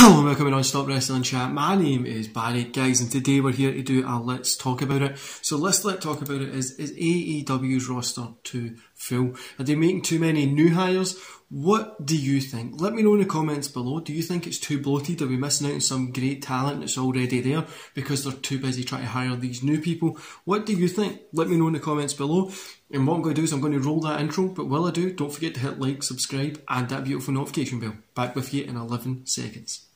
Hello and welcome to Non-Stop Wrestling Chat. My name is Barry, guys, and today we're here to do a Let's Talk About It. So let's talk about it is AEW's roster too full? Are they making too many new hires? What do you think? Let me know in the comments below. Do you think it's too bloated? Are we missing out on some great talent that's already there because they're too busy trying to hire these new people? What do you think? Let me know in the comments below. And what I'm going to do is I'm going to roll that intro, but while I do, don't forget to hit like, subscribe, and that beautiful notification bell. Back with you in 11 seconds.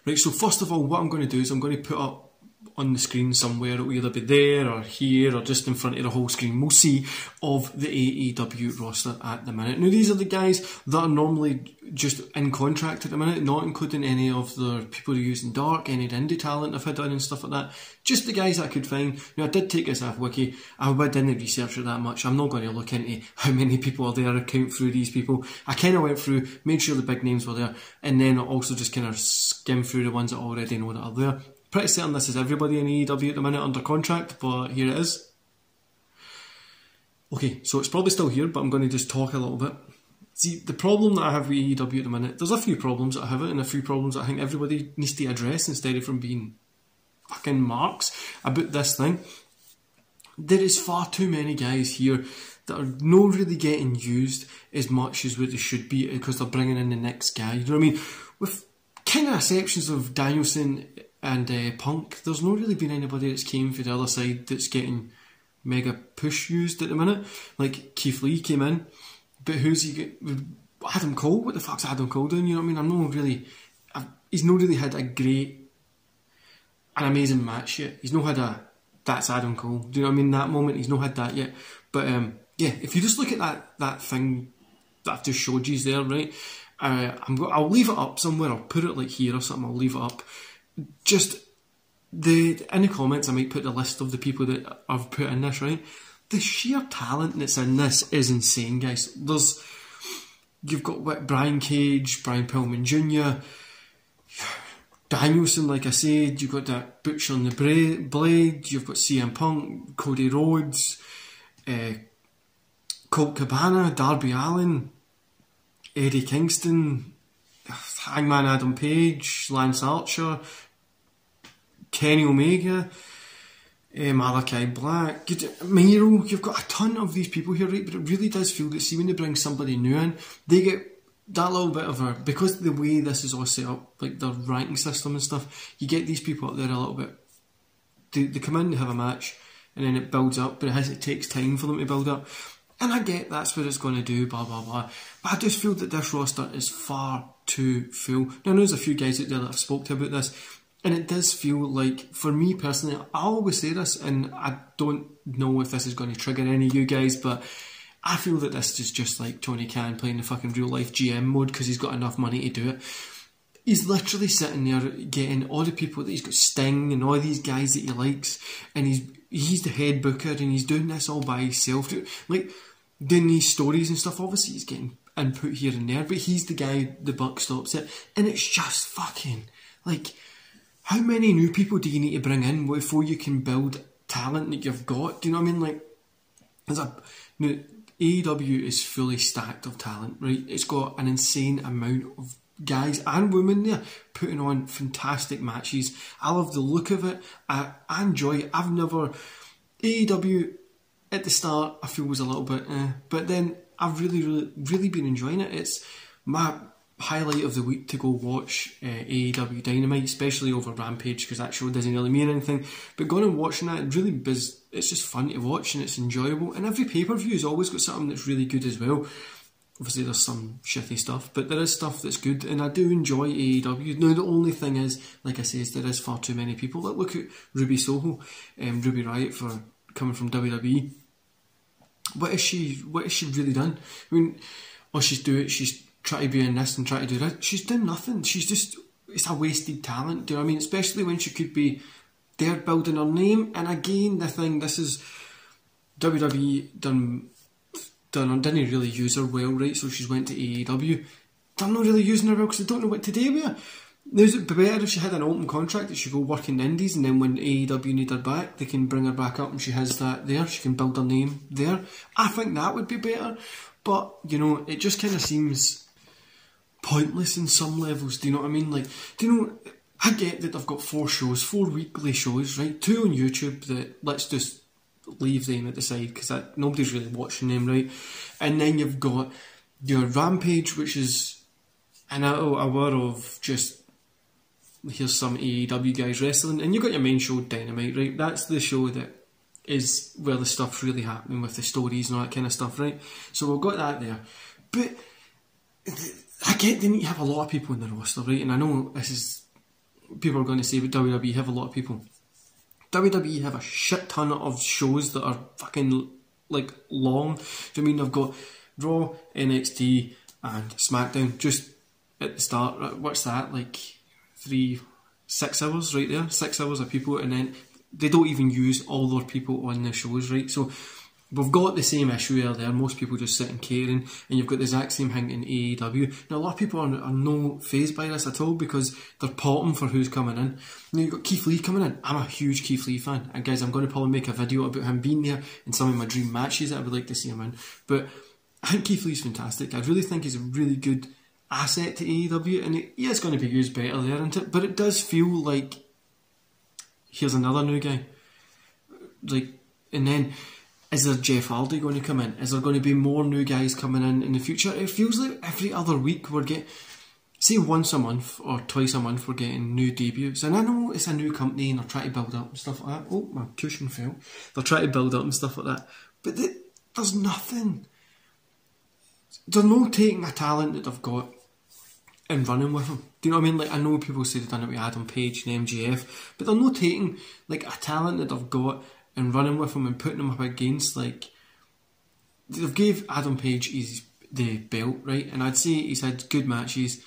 Right, so first of all, what I'm going to do is I'm going to put up on the screen somewhere, it'll either be there or here or just in front of the whole screen, we'll see, of the AEW roster at the minute. Now these are the guys that are normally just in contract at the minute, not including any of the people who are using Dark, any of the indie talent I've had on and stuff like that. Just the guys I could find. Now I did take this off Wiki, I didn't research it that much, I'm not going to look into how many people are there or count through these people. I kind of went through, made sure the big names were there, and then I also just kind of skimmed through the ones that I already know that are there. Pretty certain this is everybody in AEW at the minute under contract, but here it is. Okay, so it's probably still here, but I'm going to just talk a little bit. See, the problem that I have with AEW at the minute, there's a few problems that I have it, and a few problems that I think everybody needs to address instead of from being fucking marks about this thing. There is far too many guys here that are not really getting used as much as what they should be because they're bringing in the next guy. You know what I mean? With kind of exceptions of Danielson and Punk, there's not really been anybody that's came from the other side that's getting mega push used at the minute. Like Keith Lee came in, but who's he get? Adam Cole? What the fuck's Adam Cole doing? You know what I mean? He's not really had an amazing match yet. He's not had that's Adam Cole. Do you know what I mean? That moment, he's not had that yet. But yeah, if you just look at that thing that I've just showed you there, right? I'll leave it up somewhere. I'll put it like here or something. I'll leave it up. Just in the comments, I might put the list of the people that I've put in this, right? The sheer talent that's in this is insane, guys. You've got Brian Cage, Brian Pillman Jr., Danielson, like I said, you've got that Butch on the Blade, you've got CM Punk, Cody Rhodes, Colt Cabana, Darby Allin, Eddie Kingston, Hangman Adam Page, Lance Archer, Kenny Omega, Malachi Black, Miro. You've got a ton of these people here, right? But it really does feel that, see, when they bring somebody new in, they get that little bit of because of the way this is all set up, like the ranking system and stuff, you get these people up there a little bit. They come in, they have a match, and then it builds up, but it takes time for them to build up. And I get that's what it's going to do, blah, blah, blah. But I just feel that this roster is far too full. Now, there's a few guys out there that I've spoke to about this, and it does feel like, for me personally, I always say this, and I don't know if this is going to trigger any of you guys, but I feel that this is just like Tony Khan playing the fucking real life GM mode because he's got enough money to do it. He's literally sitting there getting all the people that he's got, Sting and all these guys that he likes, and he's the head booker, and he's doing this all by himself. Like, doing these stories and stuff, obviously he's getting input here and there, but he's the guy, the buck stops it, and it's just fucking, like, how many new people do you need to bring in before you can build talent that you've got? Do you know what I mean? Like, AEW is fully stacked of talent, right? It's got an insane amount of guys and women there putting on fantastic matches. I love the look of it. I enjoy it. AEW at the start I feel was a little bit but then I've really been enjoying it. It's my highlight of the week to go watch AEW Dynamite, especially over Rampage, because that show doesn't really mean anything, but going and watching that, it's just fun to watch and it's enjoyable, and every pay-per-view has always got something that's really good as well. Obviously there's some shitty stuff, but there is stuff that's good, and I do enjoy AEW. Now the only thing is, like I say, there is far too many people. Like, look at Ruby Soho, Ruby Riott, for coming from WWE. What has she really done? I mean, she's trying to be in this and trying to do that. She's done nothing. It's a wasted talent. Do you know what I mean? Especially when she could be there building her name. And again, this is WWE didn't really use her well, right? So she's went to AEW. They're not really using her well because they don't know what to do with her. Now, it'd be better if she had an open contract that she go work in the indies, and then when AEW need her back, they can bring her back up and she has that there. She can build her name there. I think that would be better. But, you know, it just kind of seems pointless in some levels. Do you know what I mean? Like, do you know, I get that they've got 4 shows, 4 weekly shows, right? 2 on YouTube that, let's just leave them at the side because nobody's really watching them, right? And then you've got your Rampage, which is an hour of just, here's some AEW guys wrestling, and you've got your main show, Dynamite, right? That's the show that is where the stuff's really happening with the stories and all that kind of stuff, right? So we've got that there. But I get they need to have a lot of people in the roster, right? And I know this is, people are going to say, but WWE have a lot of people. WWE have a shit ton of shows that are fucking, like, long. Do you mean they've got Raw, NXT, and SmackDown just at the start? What's that, like 6 hours right there? 6 hours of people, and then they don't even use all their people on the shows, right? So we've got the same issue there. Most people just sit and caring, and you've got the exact same thing in AEW. Now, a lot of people are no fazed by this at all because they're potting for who's coming in. Now, you've got Keith Lee coming in. I'm a huge Keith Lee fan, and guys, I'm going to probably make a video about him being there in some of my dream matches that I would like to see him in. But I think Keith Lee's fantastic. I really think he's a really good asset to AEW, and he is going to be used better there, isn't it? But it does feel like here's another new guy. Like, and then, is there Jeff Hardy going to come in? Is there going to be more new guys coming in the future? It feels like every other week we're getting, say once a month or twice a month, we're getting new debuts. And I know it's a new company and they're trying to build up and stuff like that. Oh, my cushion fell. They're trying to build up and stuff like that. But there's nothing. They're not taking a talent that they've got and running with them. Do you know what I mean? Like, I know people say they've done it with Adam Page and MJF, but they're not taking, like, a talent that they've got and running with him and putting him up against, like, they've gave Adam Page the belt, right? And I'd say he's had good matches,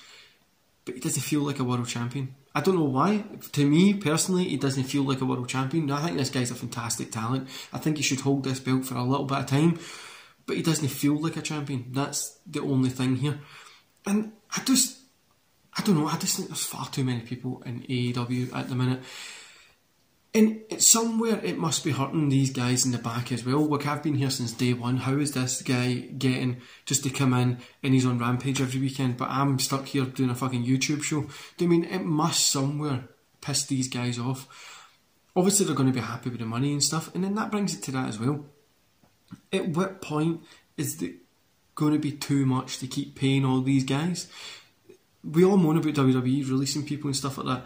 but he doesn't feel like a world champion. I don't know why. To me, personally, he doesn't feel like a world champion. I think this guy's a fantastic talent. I think he should hold this belt for a little bit of time, but he doesn't feel like a champion. That's the only thing here. And I don't know, I just think there's far too many people in AEW at the minute. And it's somewhere it must be hurting these guys in the back as well. Like, I've been here since day one. How is this guy getting just to come in and he's on Rampage every weekend, but I'm stuck here doing a fucking YouTube show? Do you mean it must somewhere piss these guys off? Obviously they're going to be happy with the money and stuff, and then that brings it to that as well. At what point is it going to be too much to keep paying all these guys? We all moan about WWE releasing people and stuff like that.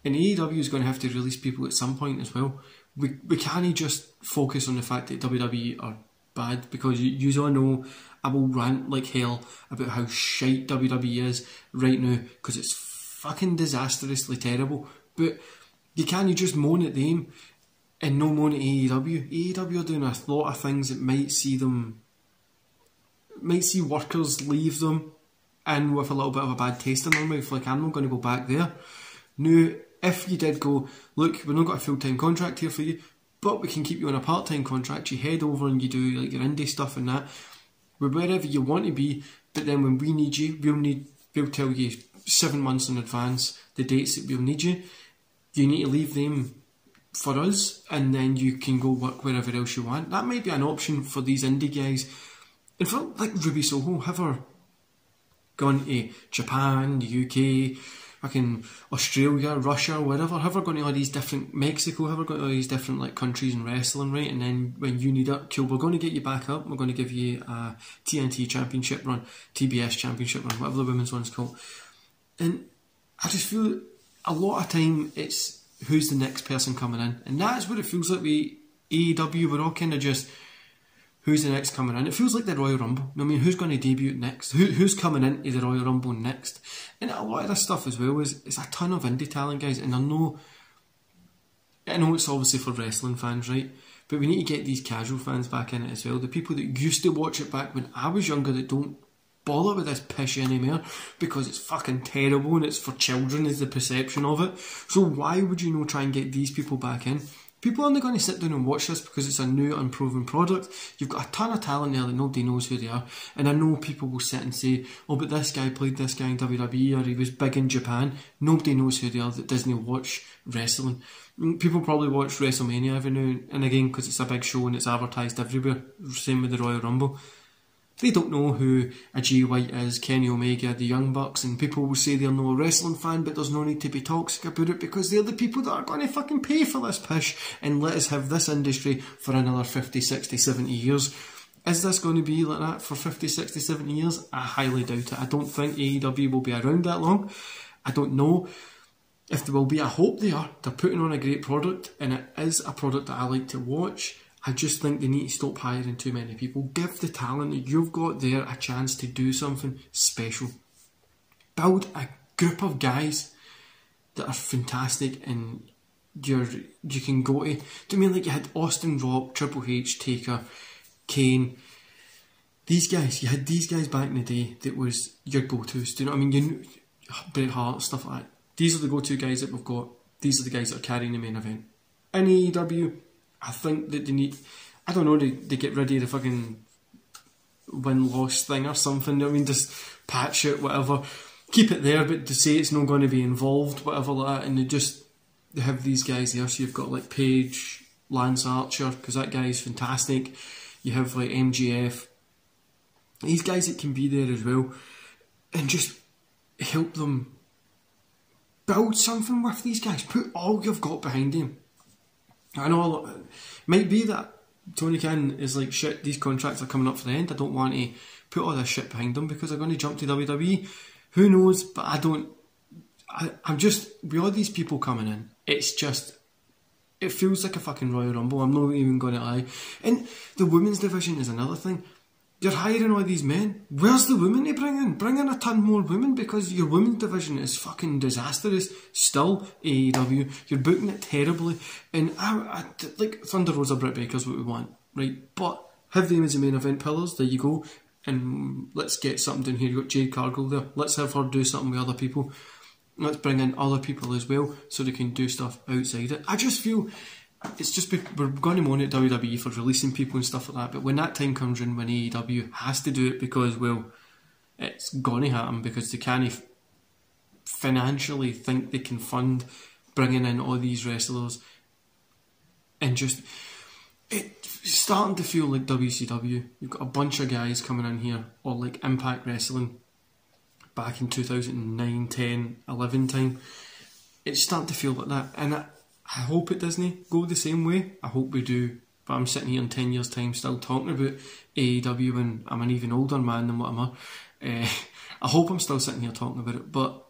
And AEW is going to have to release people at some point as well. We can't just focus on the fact that WWE are bad, because you all know I will rant like hell about how shite WWE is right now, because it's fucking disastrously terrible. But you can't just moan at them and no moan at AEW. AEW are doing a lot of things that might see workers leave them in with a little bit of a bad taste in their mouth. Like, I'm not going to go back there. Now, if you did go, look, we've not got a full-time contract here for you, but we can keep you on a part-time contract, you head over and you do like your indie stuff and that, wherever you want to be, but then when we need you, we'll tell you 7 months in advance the dates that we'll need you. You need to leave them for us, and then you can go work wherever else you want. That might be an option for these indie guys. And for, like, Ruby Soho, have her gone to Japan, the UK, fucking Australia, Russia, whatever, have her gone to all these different, Mexico, have her gone to all these different, like, countries and wrestling, right? And then when you need it, cool, we're going to get you back up, we're going to give you a TNT championship run, TBS championship run, whatever the women's one's called. And I just feel a lot of time it's who's the next person coming in, and that's what it feels like with AEW. We're all kind of just, who's the next coming in? It feels like the Royal Rumble. I mean, who's going to debut next? Who's coming into the Royal Rumble next? And a lot of this stuff as well is, it's a ton of indie talent, guys. And I know it's obviously for wrestling fans, right? But we need to get these casual fans back in it as well. The people that used to watch it back when I was younger, that don't bother with this pish anymore because it's fucking terrible and it's for children, is the perception of it. So why would you try and get these people back in? People aren't going to sit down and watch this because it's a new, unproven product. You've got a ton of talent there that nobody knows who they are. And I know people will sit and say, oh, but this guy played this guy in WWE, or he was big in Japan. Nobody knows who they are that doesn't watch wrestling. People probably watch WrestleMania every now and again because it's a big show and it's advertised everywhere. Same with the Royal Rumble. They don't know who a Jay White is, Kenny Omega, the Young Bucks, and people will say they're no wrestling fan, but there's no need to be toxic about it because they're the people that are going to fucking pay for this pish and let us have this industry for another 50, 60, 70 years. Is this going to be like that for 50, 60, 70 years? I highly doubt it. I don't think AEW will be around that long. I don't know if they will be. I hope they are. They're putting on a great product, and it is a product that I like to watch. I just think they need to stop hiring too many people. Give the talent that you've got there a chance to do something special. Build a group of guys that are fantastic and you can go to. Do you mean like you had Austin, Rock, Triple H, Taker, Kane? These guys, you had these guys back in the day that was your go-tos. Do you know what I mean? You knew, Bret Hart, stuff like that. These are the go-to guys that we've got. These are the guys that are carrying the main event. In AEW, I think that they need, I don't know, they get rid of the fucking win-loss thing or something. I mean, just patch it, whatever. Keep it there, but to say it's not going to be involved, whatever like that. And they have these guys there. So you've got like Paige, Lance Archer, because that guy is fantastic. You have like MJF. These guys that can be there as well. And just help them build something with these guys. Put all you've got behind them. I know it might be that Tony Khan is like, shit, these contracts are coming up for the end. I don't want to put all this shit behind them because they're going to jump to WWE. Who knows? But I'm just, with all these people coming in, it's just, it feels like a fucking Royal Rumble. I'm not even going to lie. And the women's division is another thing. You're hiring all these men. Where's the women to bring in? Bring in a ton more women because your women's division is fucking disastrous. Still, AEW, you're booking it terribly. And I like Thunder Rosa, Britt Baker's what we want, right? But have them as the main event pillars. There you go. And let's get something down here. You've got Jade Cargill there. Let's have her do something with other people. Let's bring in other people as well so they can do stuff outside it. I just feel it's just, we're going to moan at WWE for releasing people and stuff like that, but when that time comes in, when AEW has to do it because, well, it's going to happen because they can't financially think they can fund bringing in all these wrestlers, and just, it's starting to feel like WCW. You've got a bunch of guys coming in here, or like Impact Wrestling back in 2009, 10, 11 time. It's starting to feel like that, and I hope it doesn't go the same way. I hope we do. But I'm sitting here in 10 years' time still talking about AEW and I'm an even older man than what I'm I hope I'm still sitting here talking about it. But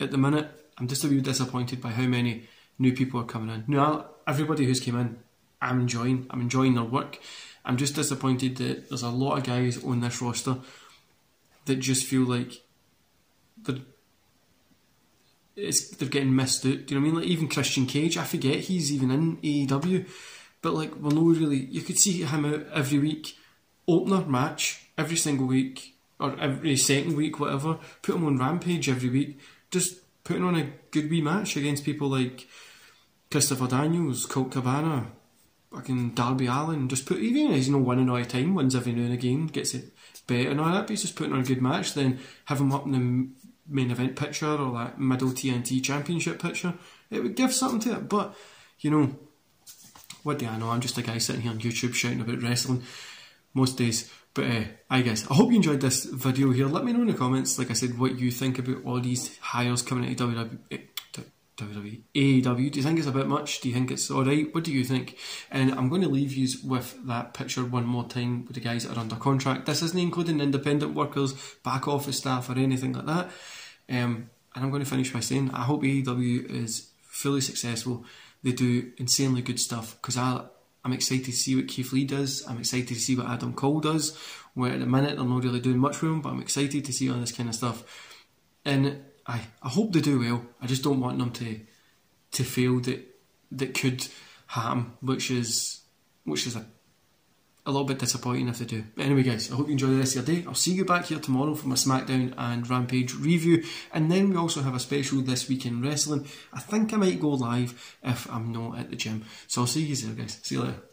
at the minute, I'm just a bit disappointed by how many new people are coming in. Now, everybody who's came in, I'm enjoying their work. I'm just disappointed that there's a lot of guys on this roster that just feel like they're getting missed out. Do you know what I mean? Like even Christian Cage, I forget he's even in AEW, but like we're not really. You could see him out every week, opener match every single week or every second week, whatever. Put him on Rampage every week, just putting on a good wee match against people like Christopher Daniels, Colt Cabana, fucking Darby Allin. Just put, even if he's not winning all the time, wins every now and again, gets it better and all that. But he's just putting on a good match. Then have him up in the main event picture or that middle TNT championship picture. It would give something to it. But you know, what do I know? I'm just a guy sitting here on YouTube shouting about wrestling most days. But I guess I hope you enjoyed this video here. Let me know in the comments, like I said, what you think about all these hires coming into WWE, AEW. Do you think it's a bit much? Do you think it's alright? What do you think? And I'm going to leave you with that picture one more time with the guys that are under contract. This isn't including independent workers, back office staff or anything like that. And I'm going to finish by saying I hope AEW is fully successful. They do insanely good stuff because I'm excited to see what Keith Lee does. I'm excited to see what Adam Cole does, where at the minute they're not really doing much with him, but I'm excited to see all this kind of stuff. And I hope they do well. I just don't want them to fail that could happen, which is a little bit disappointing if they do. But anyway, guys, I hope you enjoy the rest of your day. I'll see you back here tomorrow for my SmackDown and Rampage review. And then we also have a special This Week in Wrestling. I think I might go live if I'm not at the gym. So I'll see you there, guys. See you later.